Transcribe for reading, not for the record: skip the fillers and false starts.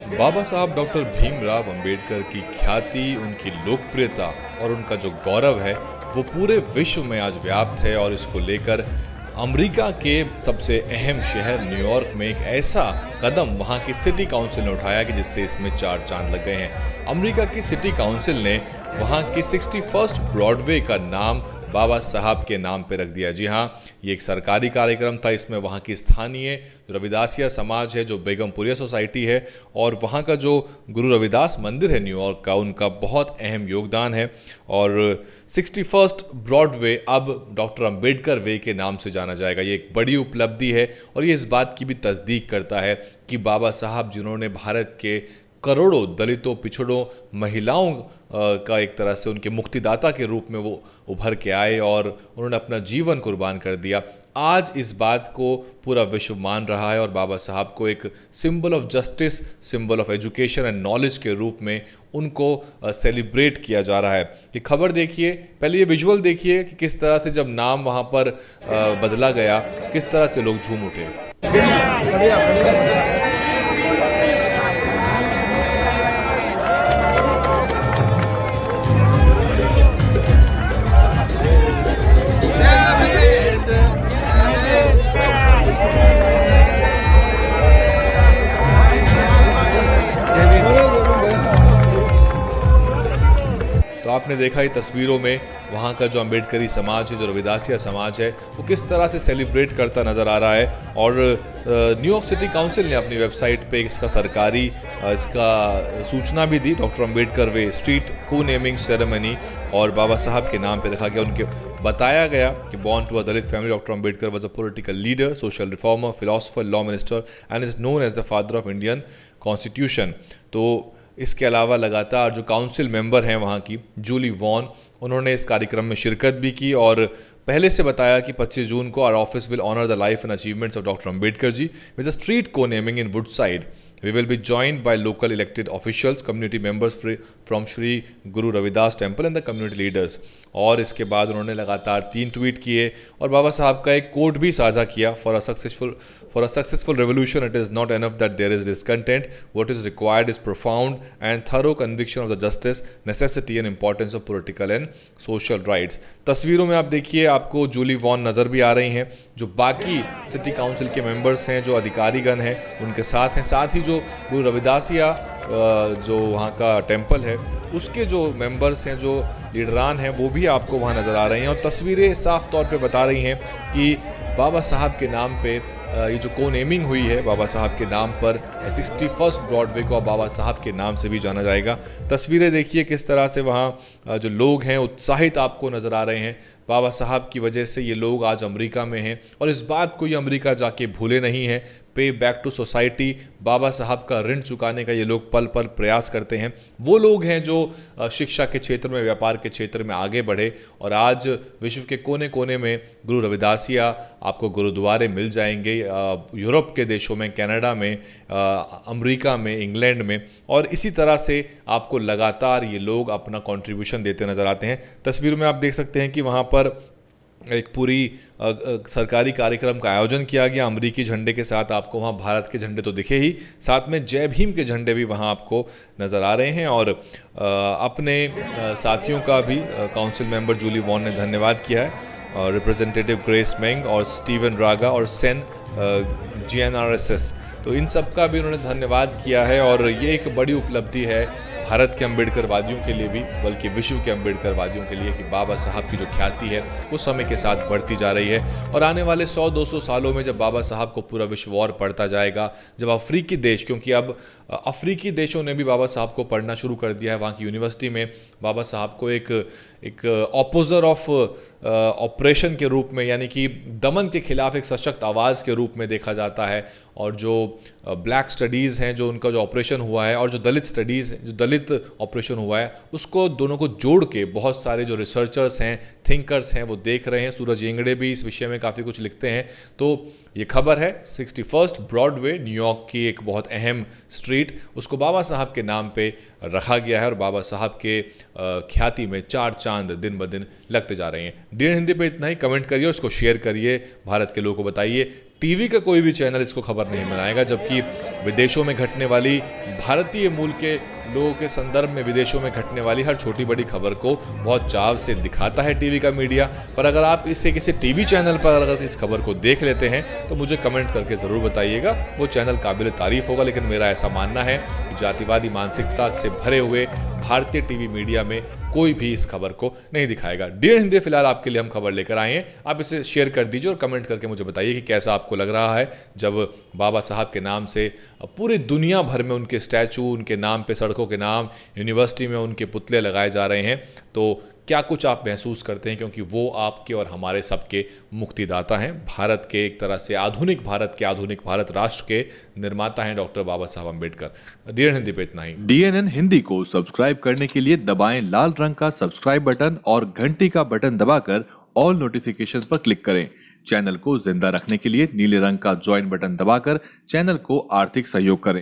बाबा साहब डॉक्टर भीमराव अंबेडकर की ख्याति, उनकी लोकप्रियता और उनका जो गौरव है वो पूरे विश्व में आज व्याप्त है। और इसको लेकर अमेरिका के सबसे अहम शहर न्यूयॉर्क में एक ऐसा कदम वहां की सिटी काउंसिल ने उठाया कि जिससे इसमें चार चांद लग गए हैं। अमेरिका की सिटी काउंसिल ने वहां के 61st ब्रॉडवे का नाम बाबा साहब के नाम पे रख दिया। जी हाँ, ये एक सरकारी कार्यक्रम था। इसमें वहाँ की स्थानीय रविदासिया समाज है, जो बेगमपुरिया सोसाइटी है, और वहाँ का जो गुरु रविदास मंदिर है न्यूयॉर्क का, उनका बहुत अहम योगदान है। और 61st ब्रॉडवे अब डॉक्टर अंबेडकर वे के नाम से जाना जाएगा। ये एक बड़ी उपलब्धि है और ये इस बात की भी तस्दीक करता है कि बाबा साहब, जिन्होंने भारत के करोड़ों दलितों, पिछड़ों, महिलाओं का एक तरह से उनके मुक्तिदाता के रूप में वो उभर के आए और उन्होंने अपना जीवन कुर्बान कर दिया, आज इस बात को पूरा विश्व मान रहा है और बाबा साहब को एक symbol of justice, symbol of education and knowledge के रूप में उनको सेलिब्रेट किया जा रहा है। ये खबर देखिए, पहले ये विजुअल देखिए कि किस तरह से जब नाम वहाँ पर बदला गया, किस तरह से लोग झूम उठे। तो आपने देखा ही तस्वीरों में वहाँ का जो अम्बेडकरी समाज है, जो रविदासिया समाज है, वो किस तरह से सेलिब्रेट करता नज़र आ रहा है। और न्यूयॉर्क सिटी काउंसिल ने अपनी वेबसाइट पे इसका सरकारी इसका सूचना भी दी। Doctor Ambedkar way street co naming ceremony और बाबा साहब के नाम पे रखा गया। उनके बताया गया कि born to a Dalit family, doctor Ambedkar was a political leader, social reformer, philosopher, law minister and is known as the father of Indian constitution. तो इसके अलावा लगातार जो काउंसिल मेंबर हैं वहाँ की, जूली वॉन, उन्होंने इस कार्यक्रम में शिरकत भी की और पहले से बताया कि 25 जून को our office will honour the life and achievements of doctor Ambedkar ji with a street co naming in Woodside. We will be joined by local elected officials, community members from Shri Guru Ravidas Temple and the community leaders। और इसके बाद उन्होंने लगातार 3 tweet किए और बाबा साहब का एक कोट भी साझा किया। For a successful revolution it is not enough that there is discontent, what is required is profound and thorough conviction of the justice, necessity and importance of political and social rights। तस्वीरों में आप देखिए, आपको Jully von नज़र भी आ रही हैं, जो बाकी सिटी काउंसिल के मेंबर्स हैं, जो अधिकारीगण हैं, उनके साथ हैं। साथ ही जो गुरु रविदासिया जो वहाँ का टेम्पल है, उसके जो मेंबर्स हैं, जो लीडरान हैं, वो भी आपको वहाँ नज़र आ रहे हैं। और तस्वीरें साफ तौर पे बता रही हैं कि बाबा साहब के नाम पे ये जो को नेमिंग हुई है बाबा साहब के नाम पर, 61st ब्रॉडवे को अब बाबा साहब के नाम से भी जाना जाएगा। तस्वीरें देखिए किस तरह से वहाँ जो लोग हैं उत्साहित आपको नज़र आ रहे हैं। बाबा साहब की वजह से ये लोग आज अमेरिका में हैं और इस बात को ये अमेरिका जाके भूले नहीं हैं। पे बैक टू सोसाइटी, बाबा साहब का ऋण चुकाने का ये लोग पल पल प्रयास करते हैं। वो लोग हैं जो शिक्षा के क्षेत्र में, व्यापार के क्षेत्र में आगे बढ़े और आज विश्व के कोने कोने में गुरु रविदासिया आपको गुरुद्वारे मिल जाएंगे, यूरोप के देशों में, कनाडा में, अमेरिका में, इंग्लैंड में। और इसी तरह से आपको लगातार ये लोग अपना कंट्रीब्यूशन देते नज़र आते हैं। तस्वीर में आप देख सकते हैं कि वहाँ पर एक पूरी सरकारी कार्यक्रम का आयोजन किया गया अमरीकी झंडे के साथ। आपको वहाँ भारत के झंडे तो दिखे ही, साथ में जय भीम के झंडे भी वहाँ आपको नज़र आ रहे हैं। और अपने साथियों का भी काउंसिल मेंबर जूली वॉन ने धन्यवाद किया है। रिप्रेजेंटेटिव ग्रेस मेंग और स्टीवन रागा और सेन GNRSS, तो इन सब का भी उन्होंने धन्यवाद किया है। और ये एक बड़ी उपलब्धि है भारत के अम्बेडकरवादियों के लिए भी, बल्कि विश्व के अम्बेडकरवादियों के लिए, कि बाबा साहब की जो ख्याति है वो समय के साथ बढ़ती जा रही है। और आने वाले 100-200 सालों में जब बाबा साहब को पूरा विश्व और पढ़ता जाएगा, जब अफ्रीकी देश, क्योंकि अब अफ्रीकी देशों ने भी बाबा साहब को पढ़ना शुरू कर दिया है, वहाँ की यूनिवर्सिटी में बाबा साहब को एक ऑपोजर ऑफ ऑपरेशन के रूप में, यानी कि दमन के खिलाफ एक सशक्त आवाज़ के रूप में देखा जाता है। और जो ब्लैक स्टडीज़ हैं, जो उनका जो ऑपरेशन हुआ है, और जो दलित स्टडीज़, जो दलित ऑपरेशन हुआ है, उसको दोनों को जोड़ के बहुत सारे जो रिसर्चर्स हैं, थिंकर्स हैं, वो देख रहे हैं। सूरज येंगड़े भी इस विषय में काफ़ी कुछ लिखते हैं। तो ये खबर है 61st ब्रॉडवे, न्यूयॉर्क की एक बहुत अहम स्ट्रीट, उसको बाबा साहब के नाम पे रखा गया है और बाबा साहब के ख्याति में चार चांद दिन ब दिन लगते जा रहे हैं। DN हिंदी पे इतना ही। कमेंट करिए, उसको शेयर करिए, भारत के लोगों को बताइए। टीवी का कोई भी चैनल इसको खबर नहीं बनाएगा, जबकि विदेशों में घटने वाली, भारतीय मूल के लोगों के संदर्भ में विदेशों में घटने वाली हर छोटी बड़ी खबर को बहुत चाव से दिखाता है टीवी का मीडिया। पर अगर आप इसे किसी टीवी चैनल पर अगर इस खबर को देख लेते हैं तो मुझे कमेंट करके ज़रूर बताइएगा, वो चैनल काबिल तारीफ होगा। लेकिन मेरा ऐसा मानना है जातिवादी मानसिकता से भरे हुए भारतीय टीवी मीडिया में कोई भी इस खबर को नहीं दिखाएगा। डीएन हिंदी फिलहाल आपके लिए हम खबर लेकर आए हैं, आप इसे शेयर कर दीजिए और कमेंट करके मुझे बताइए कि कैसा आपको लग रहा है जब बाबा साहब के नाम से पूरी दुनिया भर में उनके स्टैचू, उनके नाम पे सड़कों के नाम, यूनिवर्सिटी में उनके पुतले लगाए जा रहे हैं। तो क्या कुछ आप महसूस करते हैं, क्योंकि वो आपके और हमारे सबके मुक्तिदाता हैं। भारत के एक तरह से आधुनिक भारत राष्ट्र के निर्माता हैं डॉक्टर बाबा साहब अम्बेडकर। डीएन हिंदी पे इतना ही। डीएनएन हिंदी को सब्सक्राइब करने के लिए दबाएं लाल रंग का सब्सक्राइब बटन और घंटी का बटन दबाकर ऑल नोटिफिकेशन पर क्लिक करें। चैनल को जिंदा रखने के लिए नीले रंग का ज्वाइन बटन दबाकर चैनल को आर्थिक सहयोग करें।